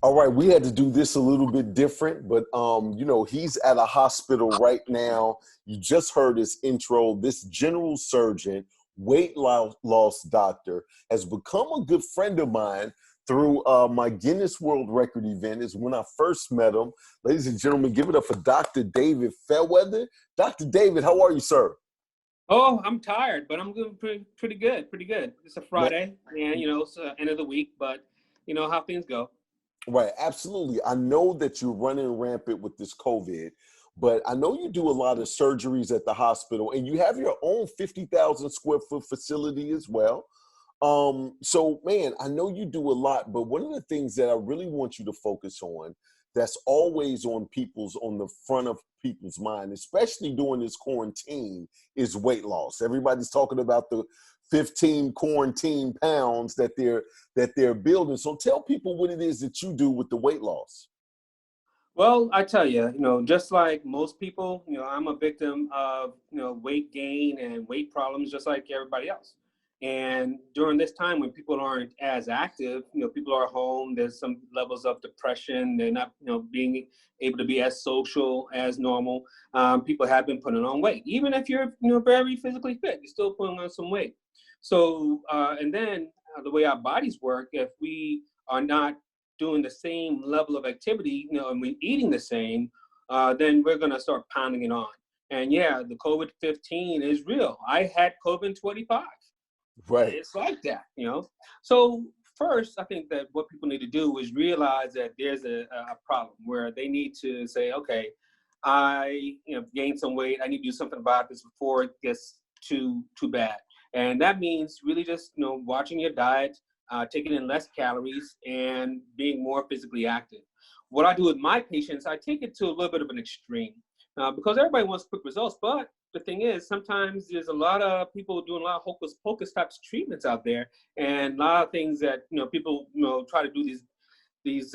All right, we had to do this a little bit different, but he's at a hospital right now. You just heard his intro. This general surgeon, weight loss doctor, has become a good friend of mine through my Guinness World Record event. Is when I first met him. Ladies and gentlemen, give it up for Dr. David Fairweather. Dr. David, how are you, sir? Oh, I'm tired, but I'm doing pretty good, pretty good. It's a Man, Friday, and it's the end of the week, but you know how things go. right, absolutely. I know that you're running rampant with this COVID, but I know you do a lot of surgeries at the hospital and you have your own 50,000 square foot facility as well. So man, I know you do a lot, but one of the things that I really want you to focus on that's always on the front of people's mind, especially during this quarantine, is weight loss. Everybody's talking about the 15 quarantine pounds that they're building. So tell people what it is that you do with the weight loss. Well, I tell you, just like most people, I'm a victim of weight gain and weight problems, just like everybody else. And during this time when people aren't as active, people are home. There's some levels of depression. They're not, being able to be as social as normal. People have been putting on weight, even if you're, very physically fit, you're still putting on some weight. So, and then the way our bodies work, if we are not doing the same level of activity, and we're eating the same, then we're going to start pounding it on. And yeah, the COVID-15 is real. I had COVID-25. Right. It's like that. So first, I think that what people need to do is realize that there's a problem where they need to say, okay, I gained some weight. I need to do something about this before it gets too bad. And that means really just watching your diet, taking in less calories, and being more physically active. What I do with my patients, I take it to a little bit of an extreme because everybody wants quick results. But the thing is, sometimes there's a lot of people doing a lot of hocus pocus types of treatments out there, and a lot of things that people try to do these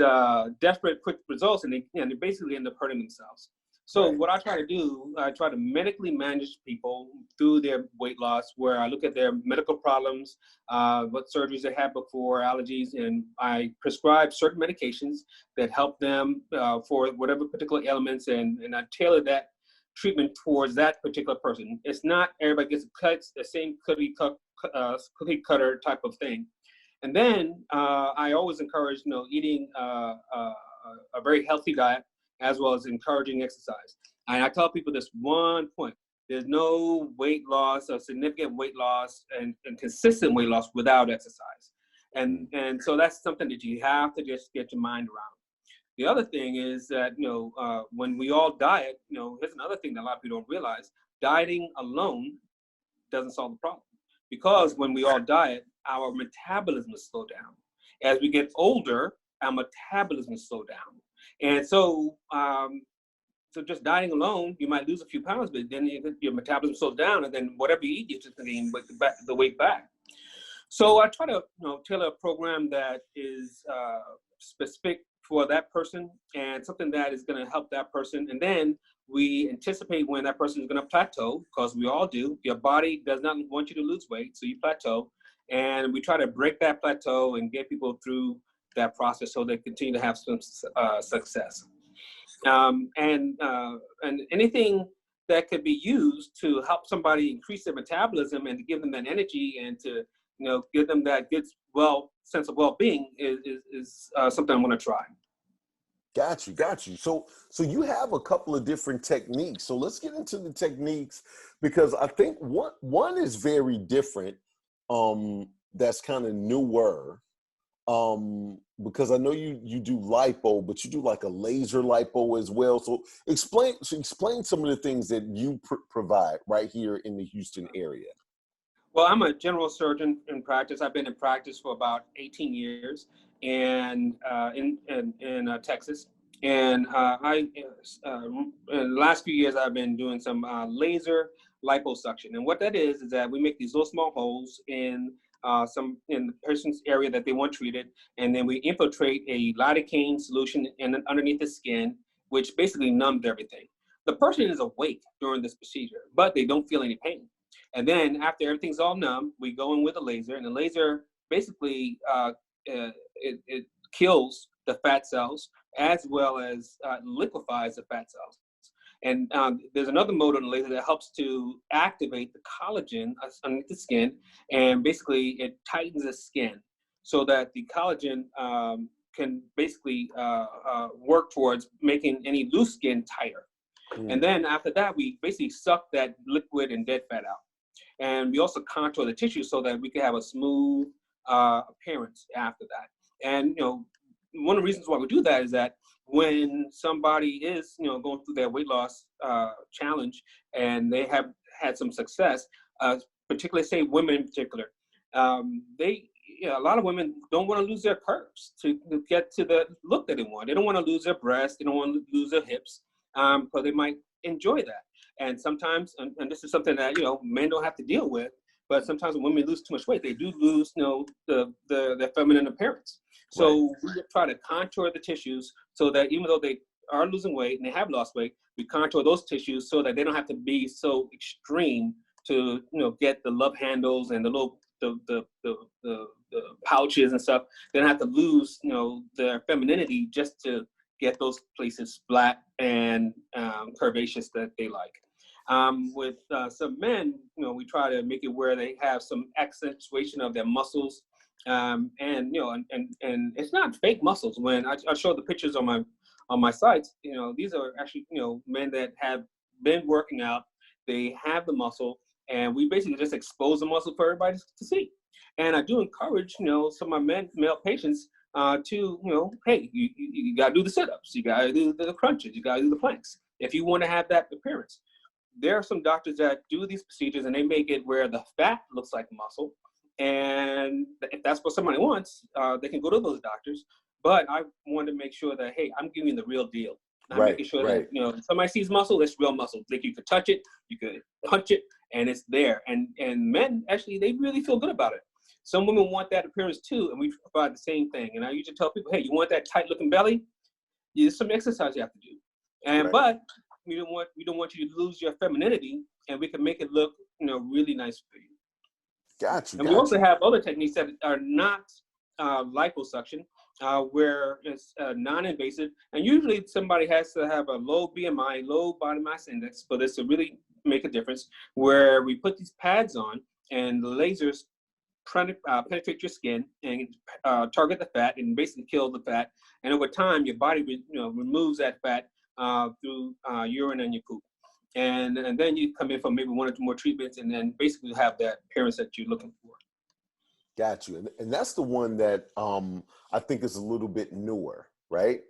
desperate quick results, and they basically end up hurting themselves. So Right. what I try to do, I try to medically manage people through their weight loss, where I look at their medical problems, what surgeries they had before, allergies, and I prescribe certain medications that help them for whatever particular ailments, and I tailor that treatment towards that particular person. It's not everybody gets cuts the same cookie cutter type of thing. And then I always encourage, eating a very healthy diet as well as encouraging exercise. And I tell people this one point: there's no weight loss or significant weight loss and consistent weight loss without exercise. And so that's something that you have to just get your mind around. The other thing is that, when we all diet, here's another thing that a lot of people don't realize: dieting alone doesn't solve the problem. Because Right. when we all diet, our metabolism is slowed down. As we get older, our metabolism is slowed down. And so just dieting alone, you might lose a few pounds, but then your metabolism slows down, and then whatever you eat, you just gain the weight back. So I try to tailor a program that is specific for that person and something that is going to help that person. And then we anticipate when that person is going to plateau, because we all do. Your body does not want you to lose weight, so you plateau. And we try to break that plateau and get people through that process so they continue to have some success. And anything that could be used to help somebody increase their metabolism and to give them that energy and to give them that good sense of well-being is something I'm going to try. Got you. So you have a couple of different techniques. So let's get into the techniques because I think one is very different. That's kind of newer. Because I know you do lipo, but you do like a laser lipo as well. So explain some of the things that you provide right here in the Houston area. Well, I'm a general surgeon in practice. I've been in practice for about 18 years, and in Texas. And in the last few years, I've been doing some laser liposuction. And what that is that we make these little small holes in the person's area that they want treated, and then we infiltrate a lidocaine solution underneath the skin, which basically numbs everything. The person is awake during this procedure, but they don't feel any pain. And then after everything's all numb, we go in with a laser, and the laser basically it kills the fat cells as well as liquefies the fat cells. And there's another mode on the laser that helps to activate the collagen underneath the skin, and basically it tightens the skin so that the collagen can basically work towards making any loose skin tighter. And then after that, we basically suck that liquid and dead fat out. And we also contour the tissue so that we can have a smooth appearance after that. And, one of the reasons why we do that is that when somebody is, going through their weight loss challenge and they have had some success, particularly say women in particular, a lot of women don't want to lose their curves to get to the look that they want. They don't want to lose their breasts. They don't want to lose their hips because they might enjoy that. And sometimes, and this is something that, men don't have to deal with, but sometimes when women lose too much weight, they do lose, the feminine appearance. So we try to contour the tissues so that even though they are losing weight and they have lost weight, we contour those tissues so that they don't have to be so extreme to, get the love handles and the little, the pouches and stuff. They don't have to lose, their femininity just to get those places flat and curvaceous that they like. With some men, we try to make it where they have some accentuation of their muscles, and it's not fake muscles. When I show the pictures on my sites, these are actually men that have been working out. They have the muscle, and we basically just expose the muscle for everybody to see. And I do encourage some of my male patients to hey, you got to do the sit-ups, you got to do the crunches, you got to do the planks if you want to have that appearance. There are some doctors that do these procedures and they make it where the fat looks like muscle. And if that's what somebody wants, they can go to those doctors. But I want to make sure that, hey, I'm giving you the real deal. I'm making sure that, if somebody sees muscle, it's real muscle. Like you could touch it, you could punch it, and it's there. And men, actually, they really feel good about it. Some women want that appearance too, and we provide the same thing. And I usually tell people, hey, you want that tight looking belly? There's some exercise you have to do. And but we don't want you to lose your femininity, and we can make it look, really nice for you. Gotcha. And we also have other techniques that are not liposuction, where it's non-invasive. And usually somebody has to have a low BMI, low body mass index, for this to really make a difference, where we put these pads on and the lasers penetrate your skin and target the fat and basically kill the fat. And over time, your body removes that fat through urine and your poop. And then you come in for maybe one or two more treatments and then basically have that appearance that you're looking for. Got you. And that's the one that I think is a little bit newer, right?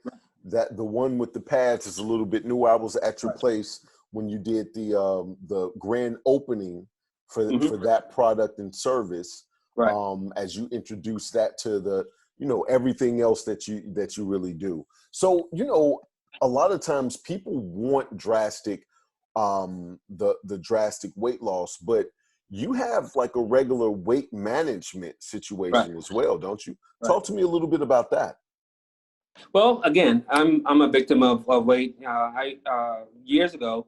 That the one with the pads is a little bit newer. I was at your place when you did the grand opening for that product and service. As you introduce that to the, everything else that you really do. So, a lot of times people want drastic, the drastic weight loss, but you have like a regular weight management situation as well, don't you? Talk to me a little bit about that. Well, again, I'm a victim of weight. Years ago,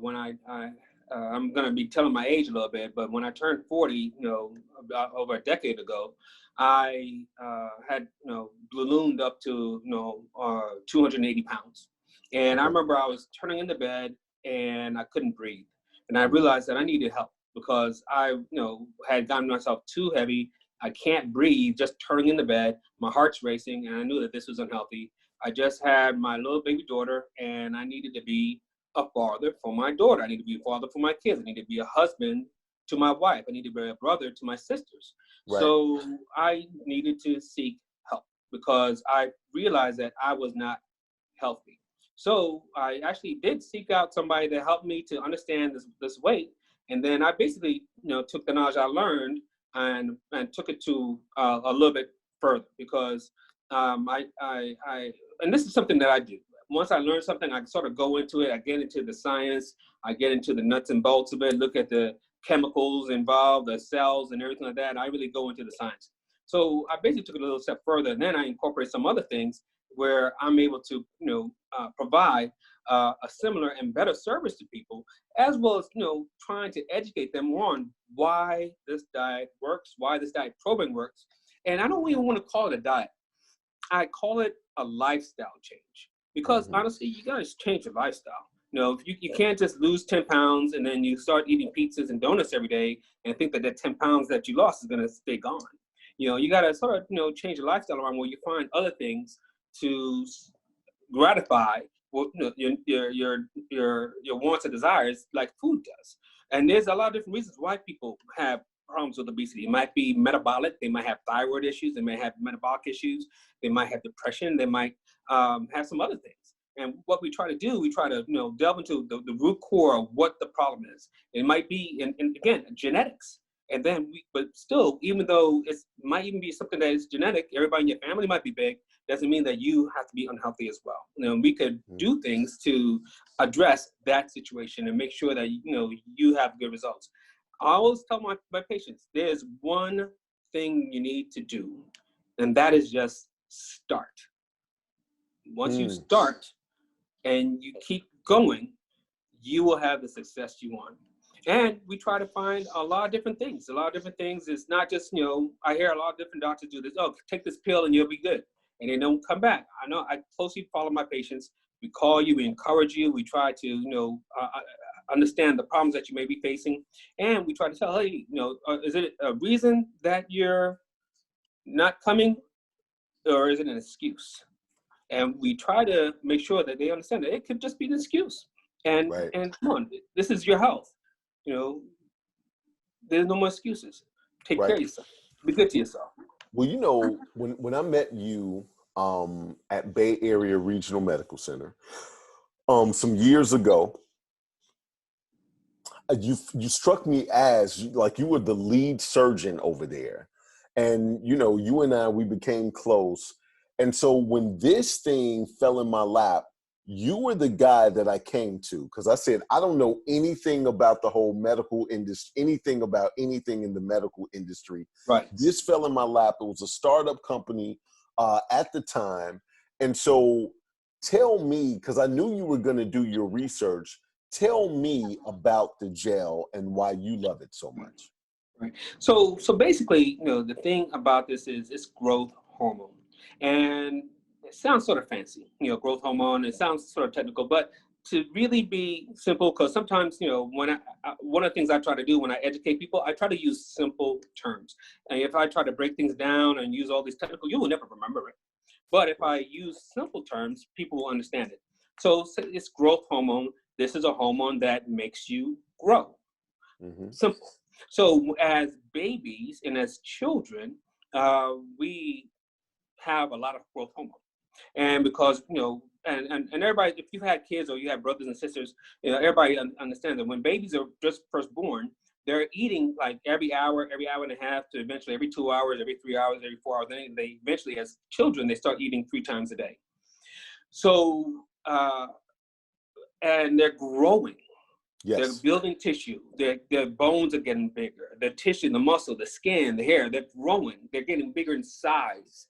when I'm going to be telling my age a little bit, but when I turned 40, about over a decade ago, I had, ballooned up to, 280 pounds. And I remember I was turning into bed and I couldn't breathe. And I realized that I needed help because I, had gotten myself too heavy. I can't breathe just turning into bed. My heart's racing and I knew that this was unhealthy. I just had my little baby daughter and I needed to be a father for my daughter. I need to be a father for my kids. I need to be a husband to my wife. I need to be a brother to my sisters. So I needed to seek help because I realized that I was not healthy. So I actually did seek out somebody to help me to understand this weight. And then I basically, took the knowledge I learned and took it to a little bit further because and this is something that I do. Once I learn something, I sort of go into it. I get into the science. I get into the nuts and bolts of it, look at the chemicals involved, the cells and everything like that. I really go into the science. So I basically took it a little step further. And then I incorporate some other things where I'm able to, provide a similar and better service to people, as well as, trying to educate them on why this diet works, why this diet program works. And I don't even want to call it a diet. I call it a lifestyle change, because honestly, you gotta change your lifestyle. You can't just lose 10 pounds and then you start eating pizzas and donuts every day and think that 10 pounds that you lost is gonna stay gone. You gotta sort of, change your lifestyle around where you find other things to gratify your wants and desires like food does. And there's a lot of different reasons why people have problems with obesity. It might be metabolic. They might have thyroid issues. They may have metabolic issues. They might have depression. They might have some other things. And what we try to do, we try to delve into the root core of what the problem is. It might be, and again, genetics. And then, but still, even though it might even be something that is genetic, everybody in your family might be big, doesn't mean that you have to be unhealthy as well. We could do things to address that situation and make sure that, you have good results. I always tell my patients, there's one thing you need to do, and that is just start. Once you start and you keep going, you will have the success you want. And we try to find a lot of different things. A lot of different things. It's not just, I hear a lot of different doctors do this. Oh, take this pill and you'll be good. And they don't come back. I know I closely follow my patients. We call you, we encourage you. We try to, understand the problems that you may be facing. And we try to tell, hey, is it a reason that you're not coming, or is it an excuse? And we try to make sure that they understand that it could just be an excuse. And come on, this is your health. There's no more excuses. Take care of yourself. Be good to yourself. Well, when I met you at Bay Area Regional Medical Center some years ago, you struck me as like you were the lead surgeon over there. And, you and I, we became close. And so when this thing fell in my lap, you were the guy that I came to, because I said, I don't know anything about the whole medical industry, anything about anything in the medical industry. Right. This fell in my lap. It was a startup company at the time. And so tell me, because I knew you were going to do your research, tell me about the gel and why you love it so much. Right. So basically, the thing about this is it's growth hormone. And it sounds sort of fancy, growth hormone. It sounds sort of technical, but to really be simple, because sometimes, when one of the things I try to do when I educate people, I try to use simple terms. And if I try to break things down and use all these technical, you will never remember it. But if I use simple terms, people will understand it. So it's growth hormone. This is a hormone that makes you grow. Simple. So as babies and as children, we have a lot of growth hormone. And because, and everybody, if you've had kids or you have brothers and sisters, everybody understands that when babies are just first born, they're eating like every hour and a half to eventually every 2 hours, every 3 hours, every 4 hours. Then they eventually, as children, they start eating 3 times a day. So, and they're growing. Yes. They're building tissue. Their bones are getting bigger. The tissue, the muscle, the skin, the hair, they're growing. They're getting bigger in size.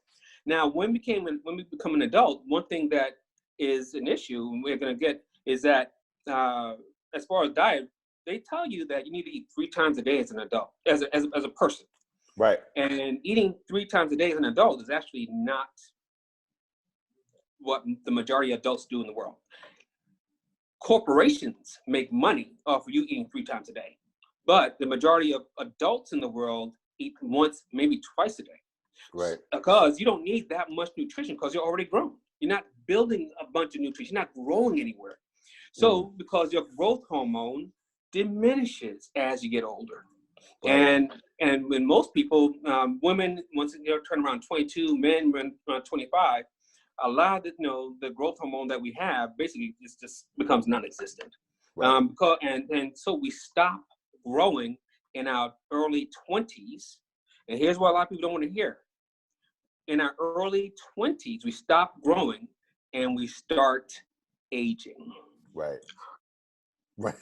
Now, when we become an adult, one thing that is an issue we're going to get is that as far as diet, they tell you that you need to eat 3 times a day as an adult, as a person. Right. And eating 3 times a day as an adult is actually not what the majority of adults do in the world. Corporations make money off of you eating 3 times a day, but the majority of adults in the world eat once, maybe twice a day. Right. Because you don't need that much nutrition because you're already grown. You're not building a bunch of nutrition. You're not growing anywhere. So because your growth hormone diminishes as you get older. Right. And when most people, women, once they turn around 22, men around 25, a lot of the growth hormone that we have basically just becomes non-existent. Right. And so we stop growing in our early 20s. And here's what a lot of people don't want to hear. In our early 20s, we stop growing and we start aging. Right. Right.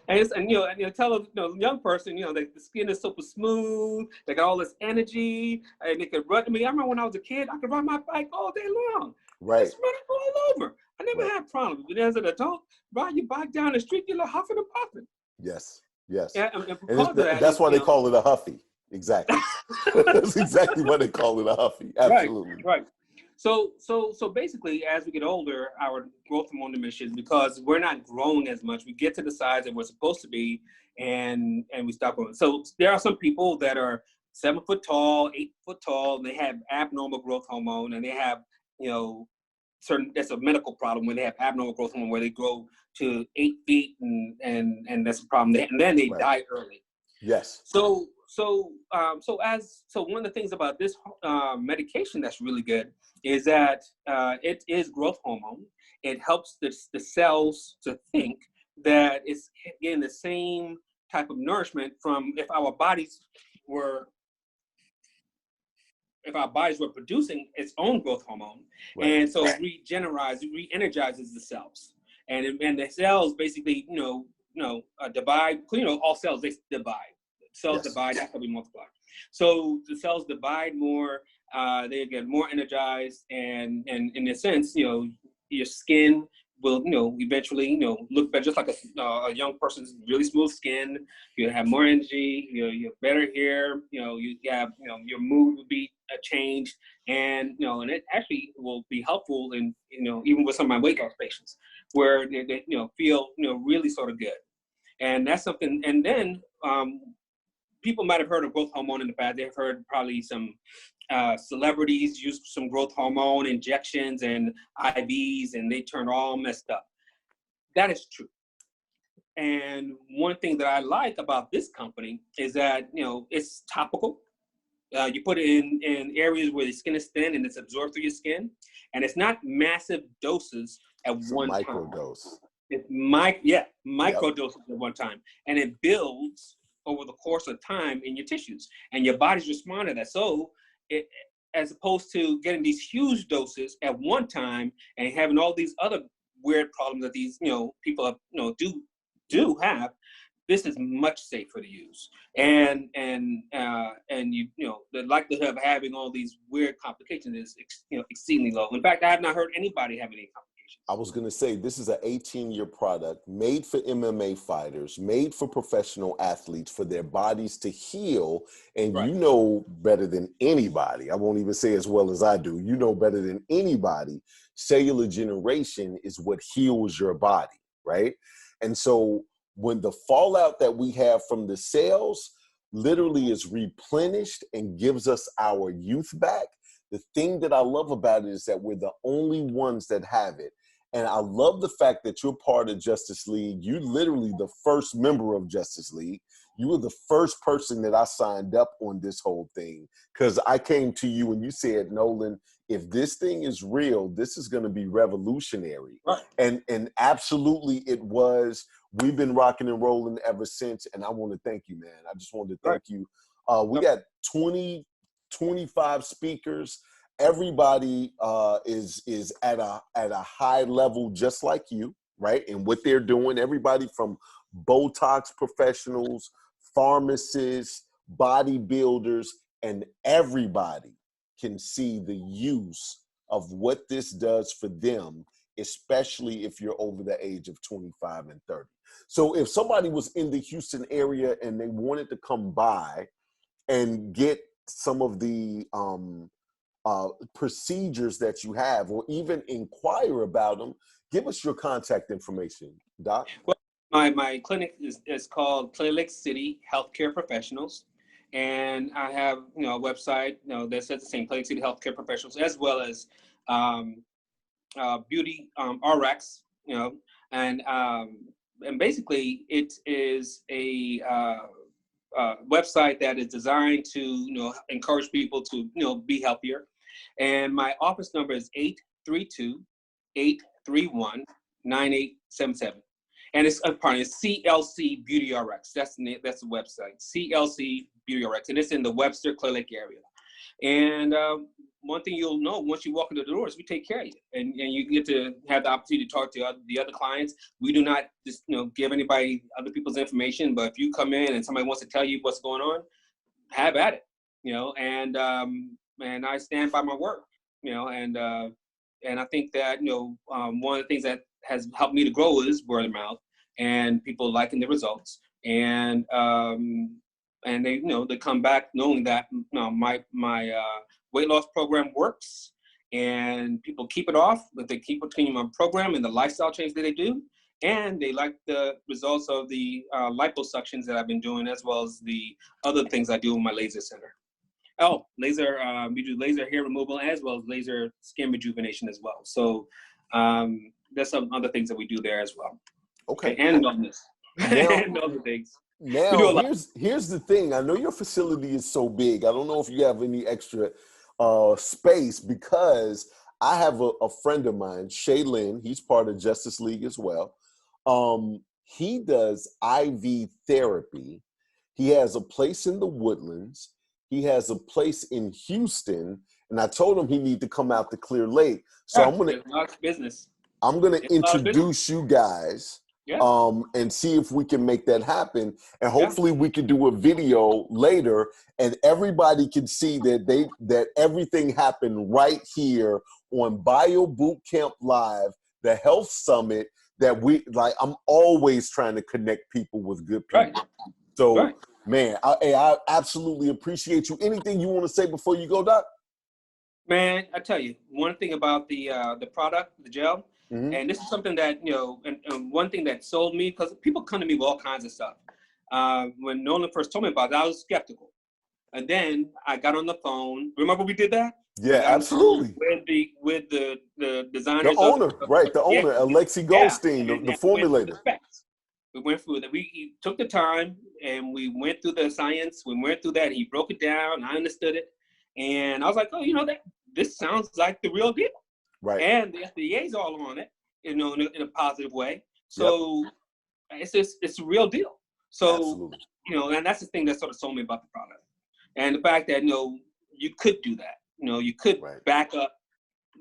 And tell a young person, the skin is super smooth, they got all this energy, and they can run. I remember when I was a kid, I could ride my bike all day long. Right. Just running all over. I never had problems. But as an adult, ride your bike down the street, you're like huffing and puffing. Yes. Yeah, And that's why they call it a huffy. Exactly. That's exactly what they call it, a huffy. Right, Absolutely. right. So basically, as we get older, our growth hormone diminishes because we're not growing as much. We get to the size that we're supposed to be, and we stop growing. So there are some people that are 7 foot tall, 8 foot tall, and they have abnormal growth hormone, and they have, you know, certain, that's a medical problem when they have abnormal growth hormone where they grow to 8 feet, and that's a problem. And then they Right. die early. Yes. So one of the things about this medication that's really good is that it is growth hormone. It helps the cells to think that it's getting the same type of nourishment from were if our bodies were producing its own growth hormone. Right. And so it re-energizes the cells, and the cells basically divide. All cells, they divide. Cells Yes. divide after we multiply. So the cells divide more, they get more energized, and in a sense, your skin will, eventually, look better, just like a young person's really smooth skin. You have more energy, you have better hair, you have, your mood will be changed, and, and it actually will be helpful in, even with some of my weight loss patients, where they feel, really sort of good. And that's something, and then, people might have heard of growth hormone in the past. They've heard probably some celebrities use some growth hormone injections and IVs, and they turn all messed up. That is true. And one thing that I like about this company is that, it's topical. You put it in areas where the skin is thin and it's absorbed through your skin. And it's not massive doses at It's one a time. microdose. It's micro doses at one time. And it builds over the course of time in your tissues, and your body's respond to that. So as opposed to getting these huge doses at one time and having all these other weird problems that these, people have, do have, this is much safer to use. And the likelihood of having all these weird complications is, exceedingly low. In fact, I have not heard anybody have any complications. I was going to say, this is an 18-year product made for MMA fighters, made for professional athletes, for their bodies to heal. And Right. You know better than anybody, I won't even say as well as I do, you know better than anybody, cellular generation is what heals your body, right? And so when the fallout that we have from the cells literally is replenished and gives us our youth back, the thing that I love about it is that we're the only ones that have it. And I love the fact that you're part of Justice League. You're literally the first member of Justice League. You were the first person that I signed up on this whole thing, because I came to you and you said, Nolan, if this thing is real, this is going to be revolutionary. Right. And absolutely it was. We've been rocking and rolling ever since. And I want to thank you, man. I just wanted to thank you. We got 25 speakers. Everybody is at a high level, just like you, right? And what they're doing, everybody from Botox professionals, pharmacists, bodybuilders, and everybody can see the use of what this does for them, especially if you're over the age of 25 and 30. So if somebody was in the Houston area and they wanted to come by and get some of the procedures that you have, or even inquire about them, give us your contact information, Doc. Well, my clinic is called Clinic City Healthcare Professionals, and I have a website that says the same, Clinic City Healthcare Professionals, as well as Beauty RX, and basically it is a website that is designed to encourage people to be healthier. And my office number is 832-831-9877. And it's CLC Beauty RX. That's the website, CLC Beauty RX. And it's in the Webster Clinic area. And one thing you'll know once you walk into the door is we take care of you. And you get to have the opportunity to talk to the other clients. We do not just give anybody other people's information, but if you come in and somebody wants to tell you what's going on, have at it. And I stand by my work, and I think that, one of the things that has helped me to grow is word of mouth and people liking the results. And and they, they come back knowing that my weight loss program works, and people keep it off, but they keep continuing my program and the lifestyle change that they do, and they like the results of the liposuctions that I've been doing, as well as the other things I do in my laser center. Oh, laser, we do laser hair removal as well as laser skin rejuvenation as well. So there's some other things that we do there as well. Okay. And wellness. And other things. Now, here's the thing. I know your facility is so big. I don't know if you have any extra space, because I have a friend of mine, Shaylin. He's part of Justice League as well. He does IV therapy. He has a place in the Woodlands. He has a place in Houston, and I told him he need to come out to Clear Lake. So I'm gonna introduce you guys, and see if we can make that happen. And hopefully we can do a video later, and everybody can see that everything happened right here on Bio Bootcamp Live, the health summit that we like. I'm always trying to connect people with good people. Right. So, man, I absolutely appreciate you. Anything you want to say before you go, Doc? Man, I tell you, one thing about the product, the gel, and this is something that, and one thing that sold me, because people come to me with all kinds of stuff. When Nolan first told me about it, I was skeptical. And then I got on the phone. Remember we did that? Yeah, absolutely. With the designers. The owner, Alexi Goldstein, the formulator. We went through that. We took the time and we went through the science. We went through that. He broke it down. I understood it. And I was like, oh, this sounds like the real deal. Right. And the FDA's all on it, in a positive way. So it's a real deal. So, absolutely. And that's the thing that sort of sold me about the product. And the fact that, you could do that. You could back up,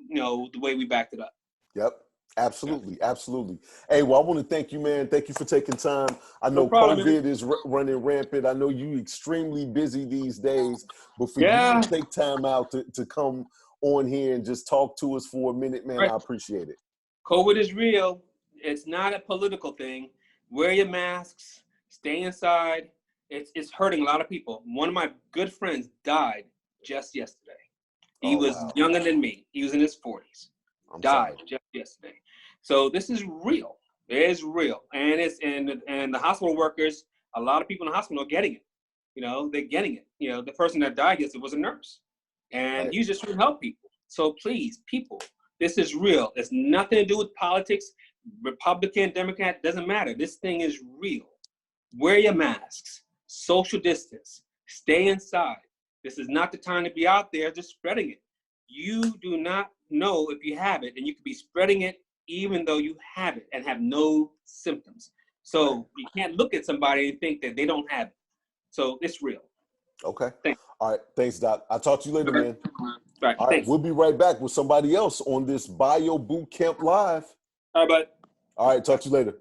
the way we backed it up. Yep. Absolutely. Absolutely. Hey, well, I want to thank you, man. Thank you for taking time. I know COVID is running rampant. I know you extremely busy these days, but for you to take time out to come on here and just talk to us for a minute, man, I appreciate it. COVID is real. It's not a political thing. Wear your masks, stay inside. It's hurting a lot of people. One of my good friends died just yesterday. He was younger than me. He was in his 40s. Died just yesterday. So this is real. It is real. And and the hospital workers, a lot of people in the hospital are getting it. They're getting it. The person that died yesterday was a nurse. And he's just trying to help people. So please, people, this is real. It's nothing to do with politics. Republican, Democrat, doesn't matter. This thing is real. Wear your masks. Social distance. Stay inside. This is not the time to be out there just spreading it. You do not know if you have it, and you could be spreading it even though you have it and have no symptoms. So you can't look at somebody and think that they don't have it. So it's real. Okay. Thanks. All right. Thanks, Doc. I'll talk to you later, man. Right. All right. We'll be right back with somebody else on this Bio Bootcamp Live. All right, bud. All right. Talk to you later.